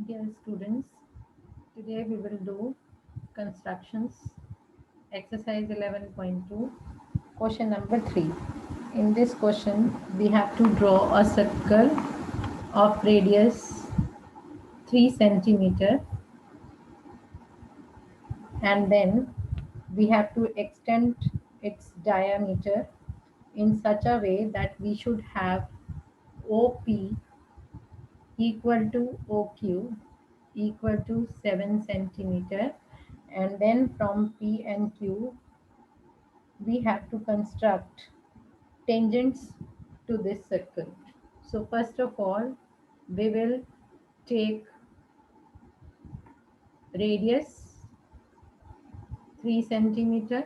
Dear students, today we will do constructions exercise 11.2 question number 3. In this question we have to draw a circle of radius 3 centimeter, and then we have to extend its diameter in such a way that we should have OP equal to OQ equal to 7 centimeter, and then from P and Q we have to construct tangents to this circle. So first of all we will take radius 3 centimeter,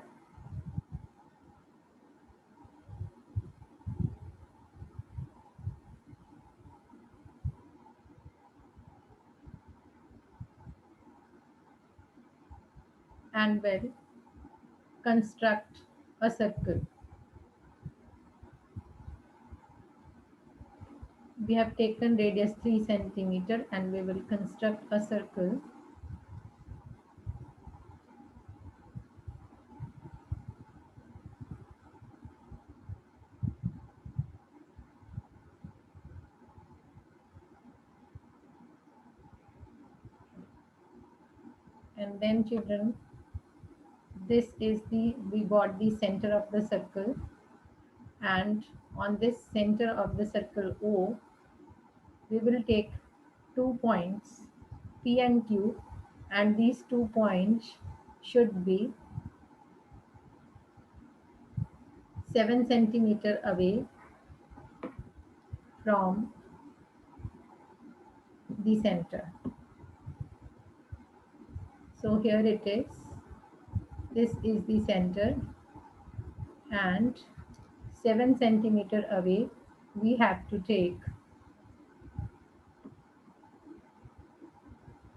and will construct a circle. We have taken radius 3 centimeter and we will construct a circle. And then children, this is the we got the center of the circle, and on this center of the circle O we will take 2 points P and Q, and these 2 points should be 7 centimeter away from the center. So here it is. This is the center, and 7 centimeter away we have to take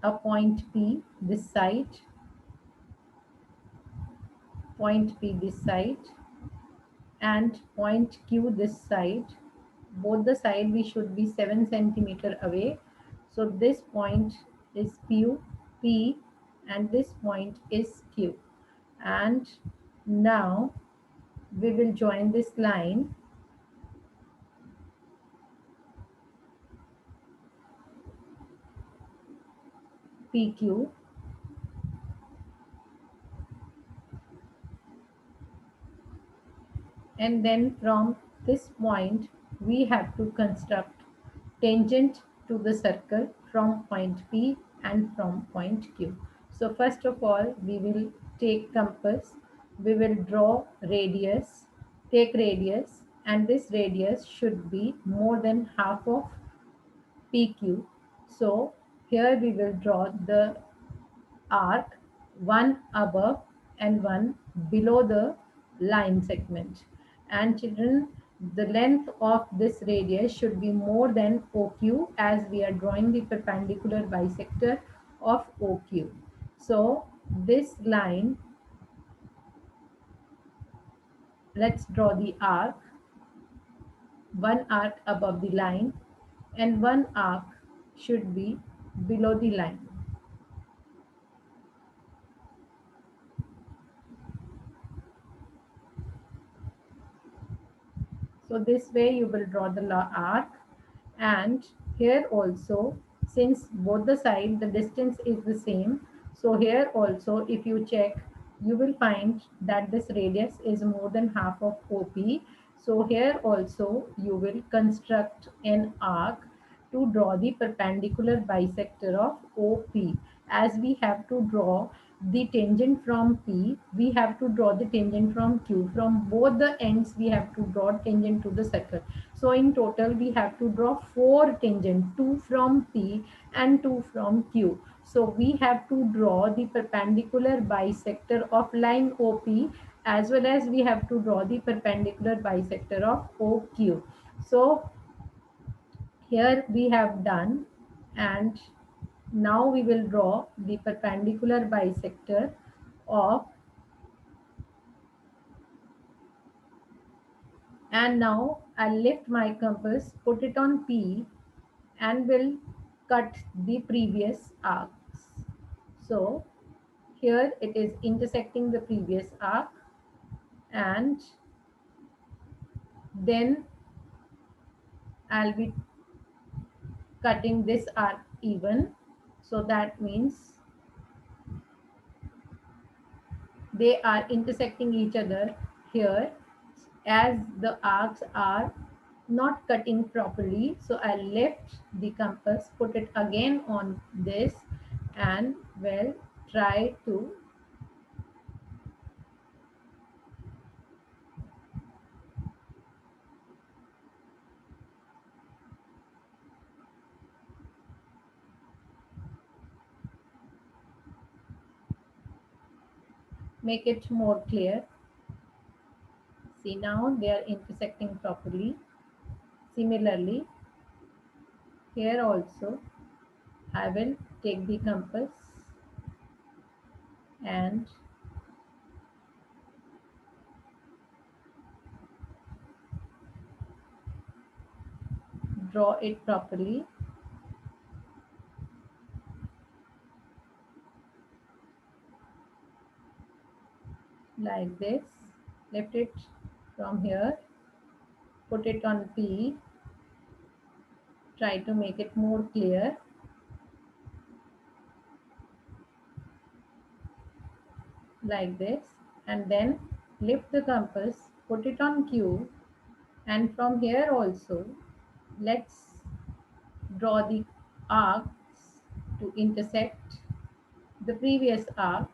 a point P this side, point P this side, and point Q this side. Both the side we should be 7 centimeter away. So this point is P, and this point is Q. And now we will join this line PQ, and then from this point we have to construct tangent to the circle from point P and from point Q. So first of all we will take compass, we will draw radius, take radius, and this radius should be more than half of PQ. So here we will draw the arc, one above and one below the line segment. And children, the length of this radius should be more than OQ, as we are drawing the perpendicular bisector of OQ. So this line, let's draw the arc, one arc above the line and one arc should be below the line. So this way you will draw the arc, and here also, since both the side the distance is the same, so here also if you check you will find that this radius is more than half of OP. So here also you will construct an arc to draw the perpendicular bisector of OP. As we have to draw the tangent from P, we have to draw the tangent from Q. From both the ends we have to draw tangent to the circle. So in total we have to draw 4 tangent, 2 from P and 2 from Q. So we have to draw the perpendicular bisector of line OP, as well as we have to draw the perpendicular bisector of OQ. So here we have done, and now we will draw the perpendicular bisector of, and now I'll lift my compass, put it on P, and will cut the previous arcs. So here it is intersecting the previous arc, and then I'll be cutting this arc even. So that means they are intersecting each other here, as the arcs are not cutting properly. So I left the compass, put it again on this, and well, try to make it more clear. See, now they are intersecting properly. Similarly, here also I will take the compass and draw it properly, like this. Lift it from here, put it on P, try to make it more clear, like this, and then lift the compass, put it on Q, and from here also let's draw the arcs to intersect the previous arc.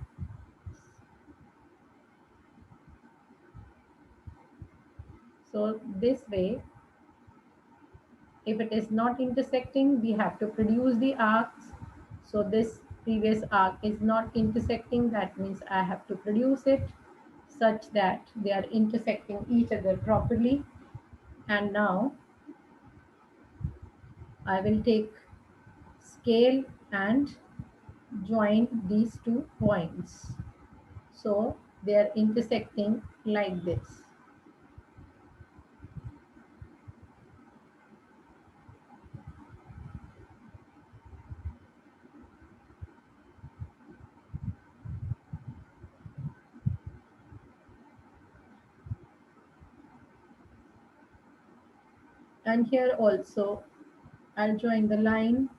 So this way, if it is not intersecting, we have to produce the arcs. So this previous arc is not intersecting, that means I have to produce it such that they are intersecting each other properly. And now I will take scale and join these 2 points. So they are intersecting like this. And here also I'll join the line.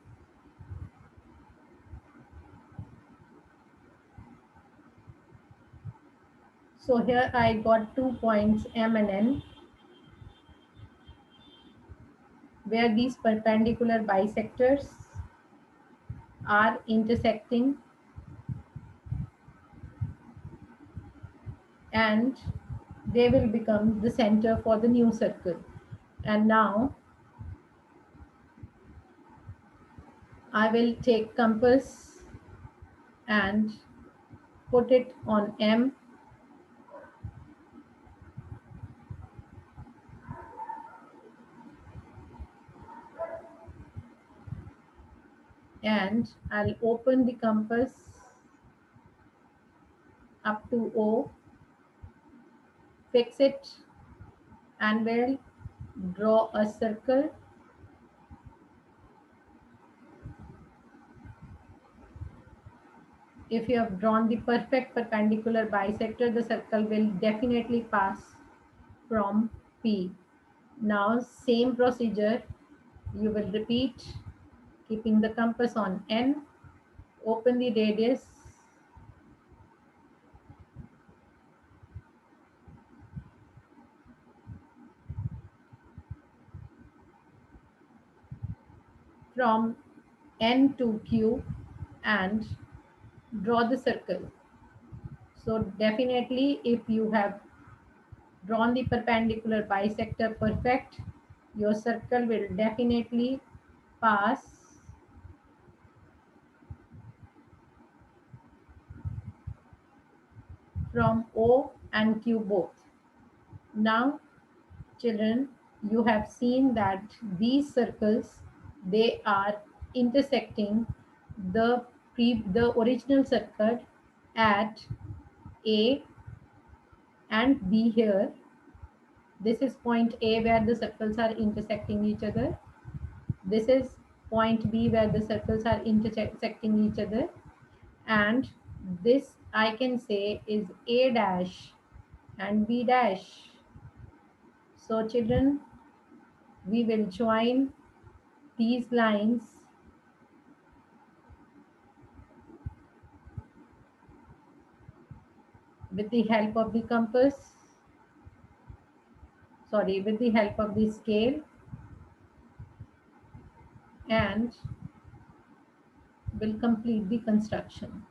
So here I got 2 points M and N, where these perpendicular bisectors are intersecting, and they will become the center for the new circle. And now I will take compass and put it on M, and I'll open the compass up to O, fix it, and will draw a circle. If you have drawn the perfect perpendicular bisector, the circle will definitely pass from P. Now same procedure you will repeat, keeping the compass on N, open the radius, from N to Q, and draw the circle. So definitely if you have drawn the perpendicular bisector perfect, your circle will definitely pass from O and Q both. Now children, you have seen that these circles, they are intersecting the the original circle at A and B here. This is point A where the circles are intersecting each other. This is point B where the circles are intersecting each other, and this I can say is A dash and B dash. So children, we will join these lines with the help of the compass, sorry, with the help of the scale, and will complete the construction.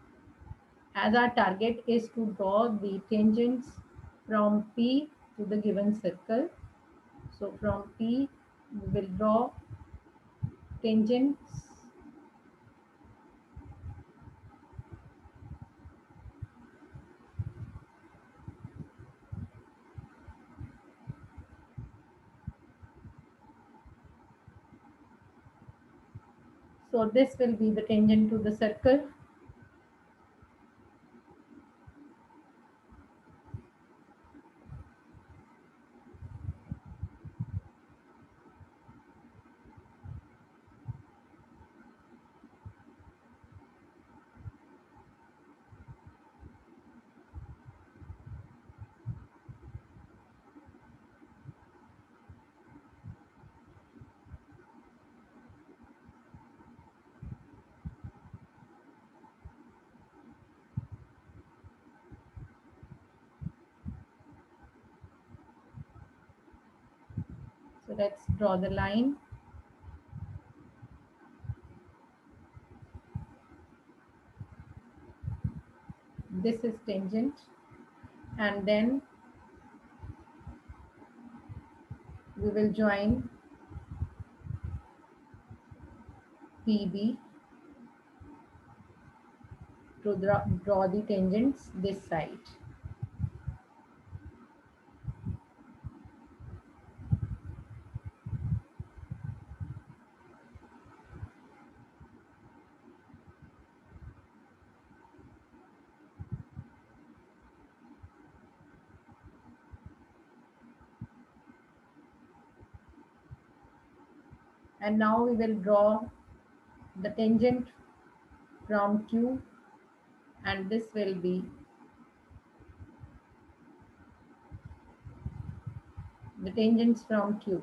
As our target is to draw the tangents from P to the given circle. So from P, we will draw tangents so this will be the tangent to the circle. So let's draw the line. This is tangent, and then we will join PB to draw the tangents this side. And now we will draw the tangent from Q, and this will be the tangents from Q.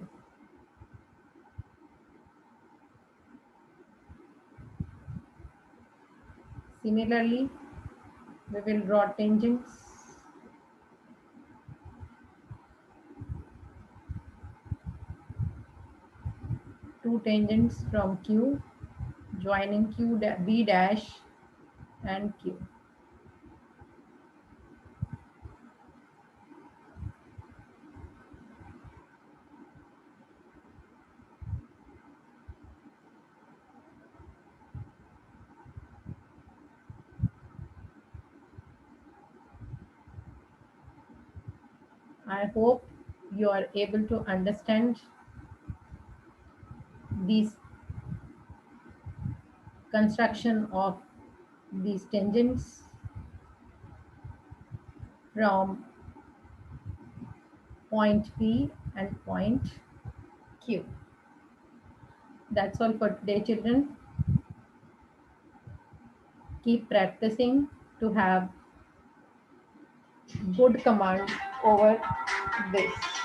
Similarly, we will draw tangents two tangents from Q, joining B dash and Q. I hope you are able to understand these construction of these tangents from point P and point Q. That's all for today, children. Keep practicing to have good command over this.